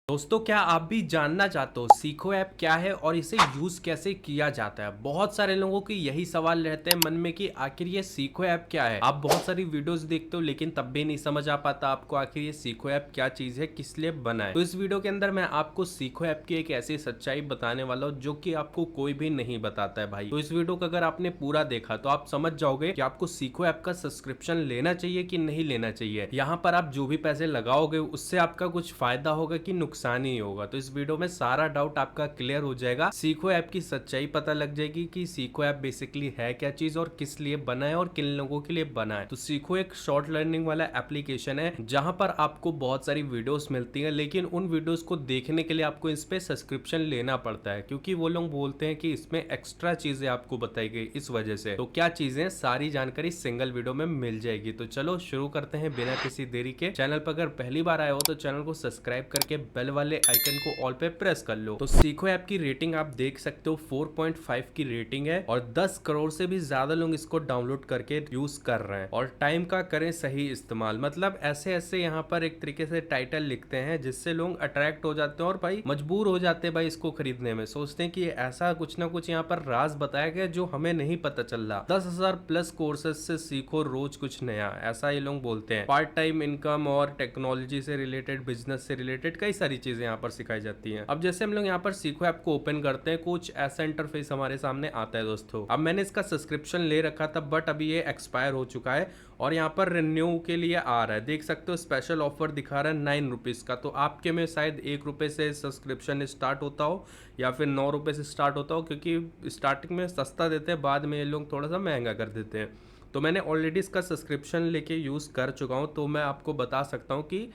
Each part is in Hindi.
दोस्तों, क्या आप भी जानना चाहते हो सीखो ऐप क्या है और इसे यूज़ कैसे किया जाता है। बहुत सारे लोगों के यही सवाल रहते हैं मन में कि आखिर ये सीखो ऐप क्या है। आप बहुत सारी वीडियोस देखते हो लेकिन तब भी नहीं समझ आ पाता आपको आखिर ये सीखो ऐप क्या चीज़ है, किस लिए बना है। तो इस वीडियो के अंदर मैं आपको सीखो ऐप की एक ऐसी सच्चाई बताने वाला हूँ जो कि आपको कोई भी नहीं बताता है भाई। तो इस वीडियो को अगर आपने पूरा देखा तो आप समझ जाओगे कि आपको सीखो ऐप का सब्सक्रिप्शन लेना चाहिए कि नहीं लेना चाहिए। यहाँ पर आप जो भी पैसे लगाओगे उससे आपका कुछ फायदा होगा कि नुकसान ही होगा। तो इस वीडियो में सारा डाउट आपका क्लियर हो जाएगा, सीखो ऐप की सच्चाई पता लग जाएगी कि सीखो ऐप बेसिकली है क्या चीज और किस लिए बना है और किन लोगों के लिए बना है। तो सीखो एक शॉर्ट लर्निंग वाला एप्लीकेशन है जहां पर आपको बहुत सारी वीडियोस मिलती है, लेकिन उन वीडियोस को देखने के लिए आपको इस पे सब्सक्रिप्शन लेना पड़ता है क्योंकि वो लोग बोलते हैं कि इसमें एक्स्ट्रा चीजें आपको बताई गई। इस वजह से तो क्या चीजें, सारी जानकारी सिंगल वीडियो में मिल जाएगी। तो चलो शुरू करते हैं बिना किसी देरी के। चैनल पर अगर पहली बार आए हो तो चैनल को सब्सक्राइब करके बेल वाले आइकन को ऑल पे प्रेस कर लो। तो सीखो ऐप की रेटिंग आप देख सकते हो 4.5 की रेटिंग है और 10 करोड़ से भी ज्यादा लोग इसको डाउनलोड करके यूज कर रहे हैं। और टाइम का करें सही इस्तेमाल, मतलब ऐसे ऐसे यहाँ पर एक तरीके से टाइटल लिखते हैं जिससे लोग अट्रैक्ट हो जाते हैं और भाई मजबूर हो जाते हैं भाई इसको खरीदने में। सोचते हैं कि ऐसा कुछ ना कुछ यहाँ पर राज बताया गया जो हमें नहीं पता चल रहा। 10,000 प्लस कोर्सेज से सीखो रोज कुछ नया, ऐसा ये लोग बोलते हैं। पार्ट टाइम इनकम और टेक्नोलॉजी से रिलेटेड, बिजनेस से रिलेटेड कई सारी चीजें यहाँ पर सिखाई जाती हैं। अब जैसे हम लोग यहाँ पर सीखो ऐप को ओपन करते हैं, कुछ ऐसा इंटरफेस हमारे सामने आता है दोस्तों। अब मैंने इसका सब्सक्रिप्शन ले रखा था बट अभी ये एक्सपायर हो चुका है और यहाँ पर रिन्यू के लिए आ रहा है। देख सकते हो स्पेशल ऑफर दिखा रहा है 9 रुपीज़ का। तो आपके में शायद 1 रुपये से सब्सक्रिप्शन स्टार्ट होता हो या फिर 9 रुपये से स्टार्ट होता हो, क्योंकि स्टार्टिंग में सस्ता देते हैं, बाद में ये लोग थोड़ा सा महंगा कर देते हैं। तो मैंने ऑलरेडी इसका सब्सक्रिप्शन लेके यूज़ कर चुका हूँ, तो मैं आपको बता सकता हूँ कि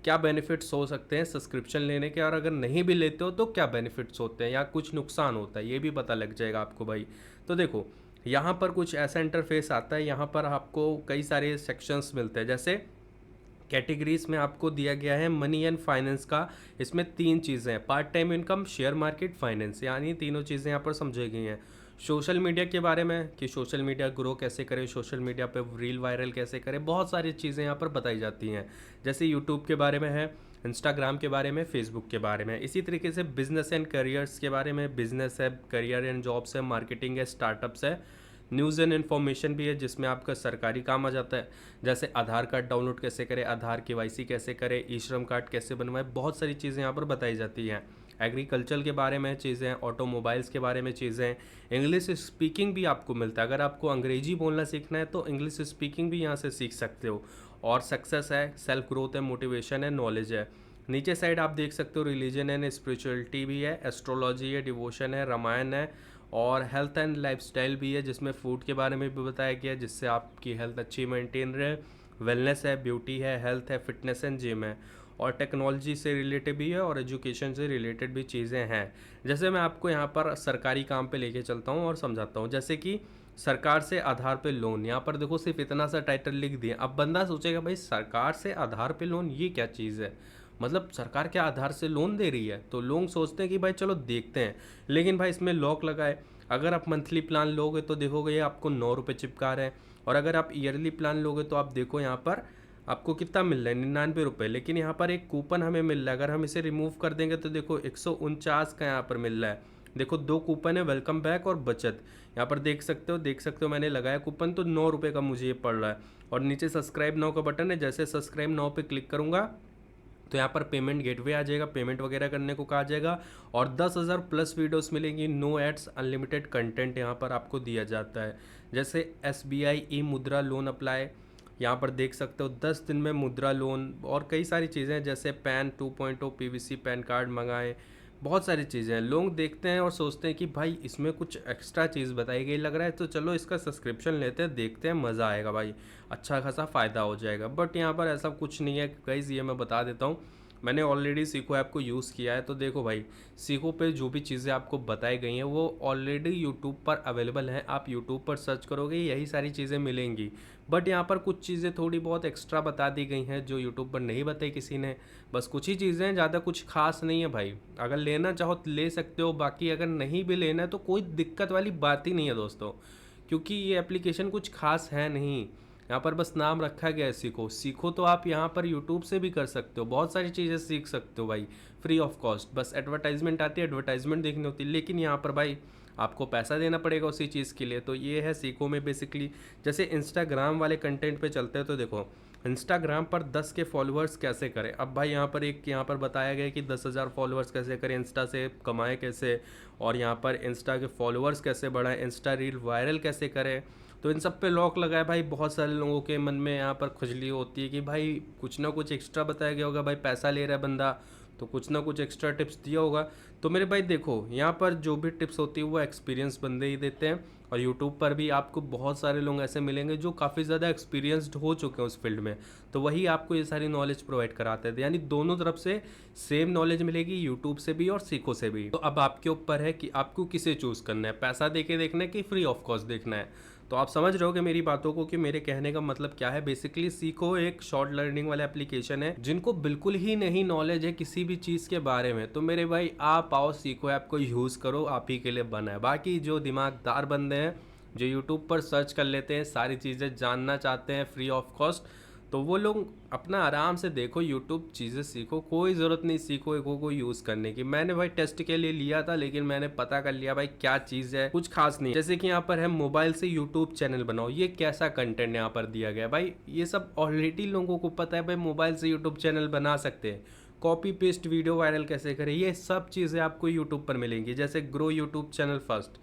क्या बेनिफिट्स हो सकते हैं सब्सक्रिप्शन लेने के, और अगर नहीं भी लेते हो तो क्या बेनिफिट्स होते हैं या कुछ नुकसान होता है, ये भी पता लग जाएगा आपको भाई। तो देखो यहाँ पर कुछ ऐसा इंटरफेस आता है, यहाँ पर आपको कई सारे सेक्शंस मिलते हैं। जैसे कैटेगरीज में आपको दिया गया है मनी एंड फाइनेंस का। इसमें 3 चीज़ें हैं, part time income, share market, finance, यानी तीनों चीज़ें यहाँ पर समझाई गई हैं। सोशल मीडिया के बारे में कि सोशल मीडिया ग्रो कैसे करें, सोशल मीडिया पे रील वायरल कैसे करें, बहुत सारी चीज़ें यहाँ पर बताई जाती हैं। जैसे यूट्यूब के बारे में है, इंस्टाग्राम के बारे में, फेसबुक के बारे में। इसी तरीके से बिजनेस एंड करियर्स के बारे में, बिजनेस है, करियर एंड जॉब्स है, मार्केटिंग है, स्टार्टअप्स है, न्यूज़ एंड इन्फॉर्मेशन भी है जिसमें आपका सरकारी काम आ जाता है। जैसे आधार कार्ड डाउनलोड कैसे करें, आधार केवाईसी कैसे करें, ई श्रम कार्ड कैसे बनवाएं, बहुत सारी चीज़ें यहाँ पर बताई जाती हैं। एग्रीकल्चर के बारे में चीज़ें, ऑटोमोबाइल्स के बारे में चीज़ें, इंग्लिश स्पीकिंग भी आपको मिलता है। अगर आपको अंग्रेजी बोलना सीखना है तो इंग्लिश स्पीकिंग भी यहाँ से सीख सकते हो। और सक्सेस है, सेल्फ ग्रोथ है, मोटिवेशन है, नॉलेज है। नीचे साइड आप देख सकते हो रिलीजन एंड स्पिरिचुअलिटी भी है, एस्ट्रोलॉजी है, डिवोशन है, रामायण है, और हेल्थ एंड लाइफस्टाइल भी है जिसमें फूड के बारे में भी बताया गया है जिससे आपकी हेल्थ अच्छी मेंटेन रहे। वेलनेस है, ब्यूटी है, हेल्थ है, फिटनेस एंड जिम है। और टेक्नोलॉजी से रिलेटेड भी है और एजुकेशन से रिलेटेड भी चीज़ें हैं। जैसे मैं आपको यहाँ पर सरकारी काम पे लेके चलता हूँ और समझाता हूँ। जैसे कि सरकार से आधार पे लोन, यहाँ पर देखो सिर्फ इतना सा टाइटल लिख दिया। अब बंदा सोचेगा भाई सरकार से आधार पे लोन, ये क्या चीज़ है, मतलब सरकार क्या आधार से लोन दे रही है। तो लोग सोचते हैं कि भाई चलो देखते हैं, लेकिन भाई इसमें लॉक लगा है। अगर आप मंथली प्लान लोगे तो देखोगे ये आपको 9 रुपये चिपका रहे हैं, और अगर आप ईयरली प्लान लोगे तो आप देखो यहाँ पर आपको कितना मिल रहा है, 99 रुपये। लेकिन यहाँ पर एक कूपन हमें मिल रहा है, अगर हम इसे रिमूव कर देंगे तो देखो 149 का यहाँ पर मिल रहा है। देखो 2 कूपन है, वेलकम बैक और बचत। यहाँ पर देख सकते हो मैंने लगाया कूपन तो 9 रुपये का मुझे ये पड़ रहा है। और नीचे सब्सक्राइब नाउ का बटन है, जैसे सब्सक्राइब नाउ पे क्लिक करूँगा तो यहाँ पर पेमेंट गेटवे आ जाएगा, पेमेंट वगैरह करने को कहा जाएगा। और 10,000 प्लस वीडियोस मिलेंगी, नो एड्स, अनलिमिटेड कंटेंट यहाँ पर आपको दिया जाता है। जैसे SBI ई मुद्रा लोन अप्लाई, यहाँ पर देख सकते हो 10 दिन में मुद्रा लोन, और कई सारी चीज़ें जैसे पैन 2.0 PVC पैन कार्ड मंगाएं, बहुत सारी चीज़ें हैं। लोग देखते हैं और सोचते हैं कि भाई इसमें कुछ एक्स्ट्रा चीज़ बताई गई लग रहा है तो चलो इसका सब्सक्रिप्शन लेते हैं, देखते हैं, मज़ा आएगा भाई, अच्छा खासा फ़ायदा हो जाएगा। बट यहाँ पर ऐसा कुछ नहीं है गाइस, ये मैं बता देता हूँ। मैंने ऑलरेडी सीखो ऐप को यूज़ किया है तो देखो भाई, सीखो पे जो भी चीज़ें आपको बताई गई हैं वो ऑलरेडी यूट्यूब पर अवेलेबल हैं। आप यूट्यूब पर सर्च करोगे यही सारी चीज़ें मिलेंगी। बट यहाँ पर कुछ चीज़ें थोड़ी बहुत एक्स्ट्रा बता दी गई हैं जो यूट्यूब पर नहीं बताई किसी ने। बस कुछ ही चीज़ें हैं, ज़्यादा कुछ खास नहीं है भाई। अगर लेना चाहो तो ले सकते हो, बाकी अगर नहीं भी लेना है तो कोई दिक्कत वाली बात ही नहीं है दोस्तों, क्योंकि ये एप्लीकेशन कुछ खास है नहीं। यहाँ पर बस नाम रखा गया है सीखो। सीखो तो आप यहाँ पर यूट्यूब से भी कर सकते हो, बहुत सारी चीज़ें सीख सकते हो भाई फ्री ऑफ कॉस्ट। बस एडवर्टाइजमेंट आती है, एडवर्टाइजमेंट देखनी होती है, लेकिन यहाँ पर भाई आपको पैसा देना पड़ेगा उसी चीज़ के लिए। तो ये है सीखो में बेसिकली। जैसे इंस्टाग्राम वाले कंटेंट पे चलते हैं तो देखो इंस्टाग्राम पर 10 के फॉलोअर्स कैसे करें। अब भाई यहाँ पर बताया गया कि 10,000 फॉलोअर्स कैसे करें, इंस्टा से कमाएं कैसे, और यहाँ पर इंस्टा के फॉलोअर्स कैसे बढ़ाएं, इंस्टा रील वायरल कैसे करें। तो इन सब पे लॉक लगाए भाई। बहुत सारे लोगों के मन में यहाँ पर खुजली होती है कि भाई कुछ ना कुछ एक्स्ट्रा बताया गया होगा, भाई पैसा ले रहा है बंदा तो कुछ ना कुछ एक्स्ट्रा टिप्स दिया होगा। तो मेरे भाई देखो यहाँ पर जो भी टिप्स होती है वो एक्सपीरियंस बंदे ही देते हैं, और यूट्यूब पर भी आपको बहुत सारे लोग ऐसे मिलेंगे जो काफ़ी ज़्यादा एक्सपीरियंस्ड हो चुके हैं उस फील्ड में, तो वही आपको ये सारी नॉलेज प्रोवाइड कराते हैं। यानी दोनों तरफ से सेम नॉलेज मिलेगी, यूट्यूब से भी और सीखो से भी। तो अब आपके ऊपर है कि आपको किसे चूज़ करना है, पैसा दे के देखना है कि फ्री ऑफ कॉस्ट देखना है। तो आप समझ रहे हो कि मेरी बातों को कि मेरे कहने का मतलब क्या है। बेसिकली सीखो एक शॉर्ट लर्निंग वाला एप्लीकेशन है, जिनको बिल्कुल ही नहीं नॉलेज है किसी भी चीज़ के बारे में, तो मेरे भाई आप आओ सीखो ऐप को यूज़ करो, आप ही के लिए बना है। बाकी जो दिमागदार बंदे हैं जो यूट्यूब पर सर्च कर लेते हैं, सारी चीज़ें जानना चाहते हैं फ्री ऑफ कॉस्ट, तो वो लोग अपना आराम से देखो यूट्यूब, चीज़ें सीखो। कोई ज़रूरत नहीं सीखो को यूज़ करने की। मैंने भाई टेस्ट के लिए लिया था, लेकिन मैंने पता कर लिया भाई क्या चीज़ है, कुछ खास नहीं। जैसे कि यहाँ पर है मोबाइल से यूट्यूब चैनल बनाओ, ये कैसा कंटेंट यहाँ पर दिया गया भाई, ये सब ऑलरेडी लोगों को पता है भाई मोबाइल से यूट्यूब चैनल बना सकते हैं। कॉपी पेस्ट वीडियो वायरल कैसे करें, ये सब चीज़ें आपको यूट्यूब पर मिलेंगी। जैसे ग्रो यूट्यूब चैनल फर्स्ट,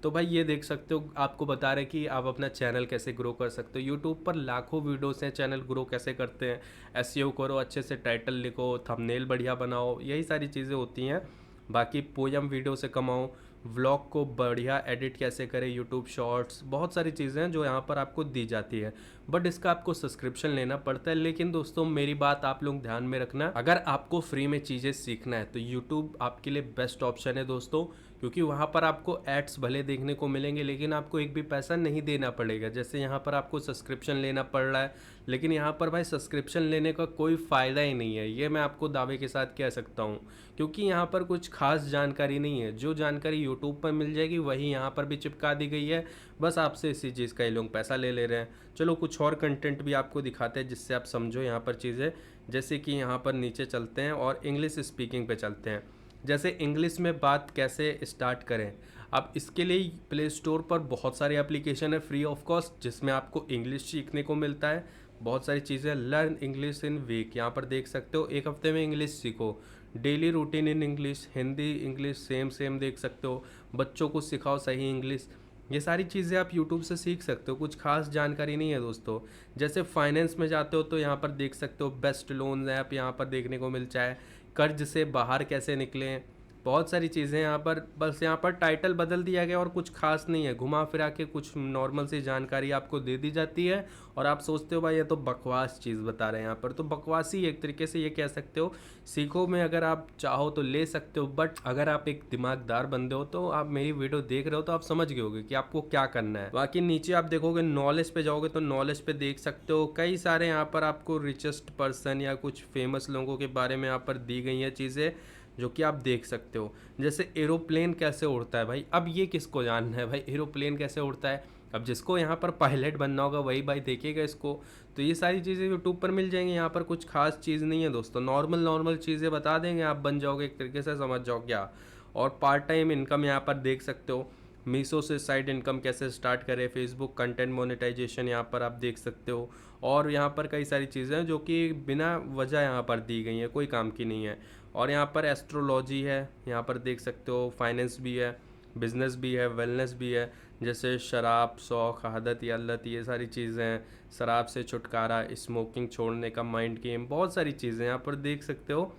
तो भाई ये देख सकते हो, आपको बता रहे कि आप अपना चैनल कैसे ग्रो कर सकते हो। यूट्यूब पर लाखों वीडियोस हैं चैनल ग्रो कैसे करते हैं, एसईओ करो, अच्छे से टाइटल लिखो, थंबनेल बढ़िया बनाओ, यही सारी चीज़ें होती हैं। बाकी पोयम वीडियो से कमाओ, व्लॉग को बढ़िया एडिट कैसे करें, यूट्यूब शॉर्ट्स, बहुत सारी चीज़ें हैं जो यहाँ पर आपको दी जाती है, बट इसका आपको सब्सक्रिप्शन लेना पड़ता है। लेकिन दोस्तों मेरी बात आप लोग ध्यान में रखना, अगर आपको फ्री में चीज़ें सीखना है तो यूट्यूब आपके लिए बेस्ट ऑप्शन है दोस्तों, क्योंकि वहाँ पर आपको एड्स भले देखने को मिलेंगे लेकिन आपको एक भी पैसा नहीं देना पड़ेगा। जैसे यहाँ पर आपको सब्सक्रिप्शन लेना पड़ रहा है, लेकिन यहाँ पर भाई सब्सक्रिप्शन लेने का कोई फ़ायदा ही नहीं है, ये मैं आपको दावे के साथ कह सकता हूँ, क्योंकि यहाँ पर कुछ खास जानकारी नहीं है। जो जानकारी यूट्यूब पर मिल जाएगी वही यहाँ पर भी चिपका दी गई है, बस आपसे इसी चीज़ का ये लोग पैसा ले ले रहे हैं। चलो कुछ और कंटेंट भी आपको दिखाते हैं जिससे आप समझो यहाँ पर चीज़ें। जैसे कि यहाँ पर नीचे चलते हैं और इंग्लिश स्पीकिंग पे चलते हैं। जैसे इंग्लिश में बात कैसे स्टार्ट करें, अब इसके लिए प्ले स्टोर पर बहुत सारी एप्लीकेशन है फ्री ऑफ कॉस्ट, जिसमें आपको इंग्लिश सीखने को मिलता है। बहुत सारी चीज़ें, लर्न इंग्लिश इन वीक, यहाँ पर देख सकते हो, एक हफ्ते में इंग्लिश सीखो, daily routine in English, Hindi English same same देख सकते हो, बच्चों को सिखाओ सही इंग्लिश। ये सारी चीज़ें आप यूट्यूब से सीख सकते हो, कुछ खास जानकारी नहीं है दोस्तों। जैसे फाइनेंस में जाते हो तो यहाँ पर देख सकते हो बेस्ट लोन ऐप यहाँ पर देखने को मिल जाए, कर्ज से बाहर कैसे निकलें, बहुत सारी चीज़ें यहाँ पर। बस यहाँ पर टाइटल बदल दिया गया और कुछ खास नहीं है, घुमा फिरा के कुछ नॉर्मल सी जानकारी आपको दे दी जाती है, और आप सोचते हो भाई ये तो बकवास चीज़ बता रहे हैं यहाँ पर, तो बकवास ही एक तरीके से ये कह सकते हो। सीखो में अगर आप चाहो तो ले सकते हो, बट अगर आप एक दिमागदार बंदे हो तो आप मेरी वीडियो देख रहे हो तो आप समझ गए होगे कि आपको क्या करना है। बाकी नीचे आप देखोगे नॉलेज पे जाओगे तो नॉलेज पे देख सकते हो कई सारे यहाँ पर आपको रिचेस्ट पर्सन या कुछ फेमस लोगों के बारे में यहाँ पर दी गई हैं चीज़ें जो कि आप देख सकते हो। जैसे एरोप्लेन कैसे उड़ता है भाई, अब ये किसको जानना है भाई एरोप्लेन कैसे उड़ता है, अब जिसको यहाँ पर पायलट बनना होगा वही भाई देखेगा इसको। तो ये सारी चीज़ें यूट्यूब पर मिल जाएंगी, यहाँ पर कुछ खास चीज़ नहीं है दोस्तों, नॉर्मल चीज़ें बता देंगे, आप बन जाओगे एक तरीके से, समझ जाओ क्या। और पार्ट टाइम इनकम यहाँ पर देख सकते हो, मीशो से साइड इनकम कैसे स्टार्ट करें, फेसबुक कंटेंट मोनेटाइजेशन यहाँ पर आप देख सकते हो, और यहाँ पर कई सारी चीज़ें हैं जो कि बिना वजह यहाँ पर दी गई हैं, कोई काम की नहीं है। और यहाँ पर एस्ट्रोलॉजी है, यहाँ पर देख सकते हो, फाइनेंस भी है, बिजनेस भी है, वेलनेस भी है, जैसे शराब, शौक, आदत या लत, ये सारी चीज़ें हैं, शराब से छुटकारा, स्मोकिंग छोड़ने का माइंड गेम, बहुत सारी चीज़ें यहाँ पर देख सकते हो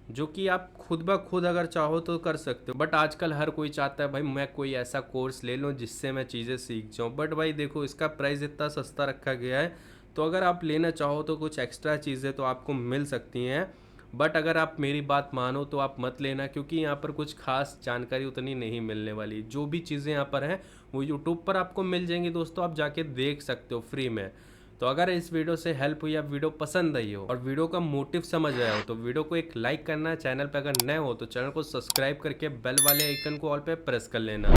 जो कि आप खुद ब खुद अगर चाहो तो कर सकते हो। बट आजकल हर कोई चाहता है भाई मैं कोई ऐसा कोर्स ले लूँ जिससे मैं चीज़ें सीख जाऊँ, बट भाई देखो इसका प्राइस इतना सस्ता रखा गया है, तो अगर आप लेना चाहो तो कुछ एक्स्ट्रा चीज़ें तो आपको मिल सकती हैं, बट अगर आप मेरी बात मानो तो आप मत लेना, क्योंकि यहाँ पर कुछ खास जानकारी उतनी नहीं मिलने वाली। जो भी चीज़ें यहाँ पर हैं वो यूट्यूब पर आपको मिल जाएंगी दोस्तों, आप जाके देख सकते हो फ्री में। तो अगर इस वीडियो से हेल्प हुई या वीडियो पसंद आई हो और वीडियो का मोटिव समझ आया हो तो वीडियो को एक लाइक करना, चैनल पर अगर नए हो तो चैनल को सब्सक्राइब करके बेल वाले आइकन को ऑल पे प्रेस कर लेना।